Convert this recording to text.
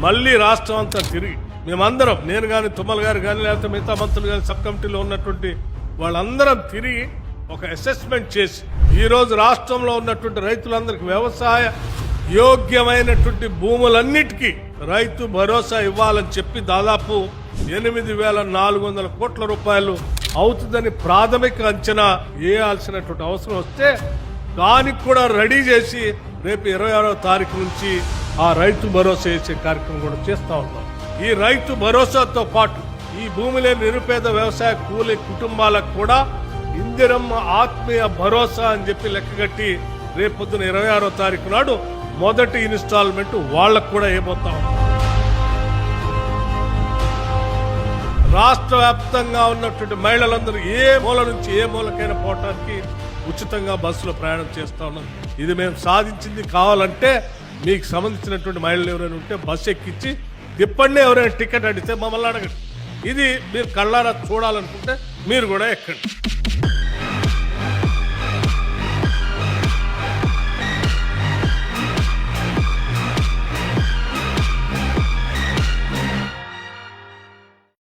మళ్ళీ రాష్ట్రం అంతా తిరిగి మేమందరం, నేను కానీ తుమ్మల గారు కానీ లేకపోతే మిగతా మంత్రులు కానీ సబ్ కమిటీలో ఉన్నటువంటి వాళ్ళందరం తిరిగి ఒక అసెస్మెంట్ చేసి ఈ రోజు రాష్ట్రంలో ఉన్నటువంటి రైతులందరికీ వ్యవసాయ యోగ్యమైనటువంటి భూములన్నిటికీ రైతు భరోసా ఇవ్వాలని చెప్పి దాదాపు 8,400 కోట్ల రూపాయలు అవుతుందని ప్రాథమిక అంచనా వేయాల్సినటువంటి అవసరం వస్తే దానికి కూడా రెడీ చేసి రేపు 26వ తారీఖు నుంచి ఆ రైతు భరోసా వేసే కార్యక్రమం కూడా చేస్తా ఉన్నాం. ఈ రైతు భరోసాతో పాటు ఈ భూమి లేని నిరుపేద వ్యవసాయ కూలీ కుటుంబాలకు కూడా ఇందిరమ్మ ఆత్మీయ భరోసా అని చెప్పి లెక్కగట్టి రేపు పొద్దున 26వ తారీఖు నాడు మొదటి ఇన్స్టాల్మెంట్ వాళ్లకు కూడా ఇవ్వబోతా ఉన్నాం. రాష్ట్ర వ్యాప్తంగా ఉన్నటువంటి మహిళలందరూ ఏ మూల నుంచి ఏ మూలకైనా పోవటానికి ఉచితంగా బస్సులో ప్రయాణం చేస్తా ఉన్నాం. ఇది మేము సాధించింది. కావాలంటే మీకు సంబంధించినటువంటి మహిళలు ఎవరైనా ఉంటే బస్సు ఎక్కించి తిప్పండి, ఎవరైనా టికెట్ అడిగితే మమ్మల్ని అడగండి. ఇది మీరు కళ్ళారా చూడాలనుకుంటే మీరు కూడా ఎక్కండి.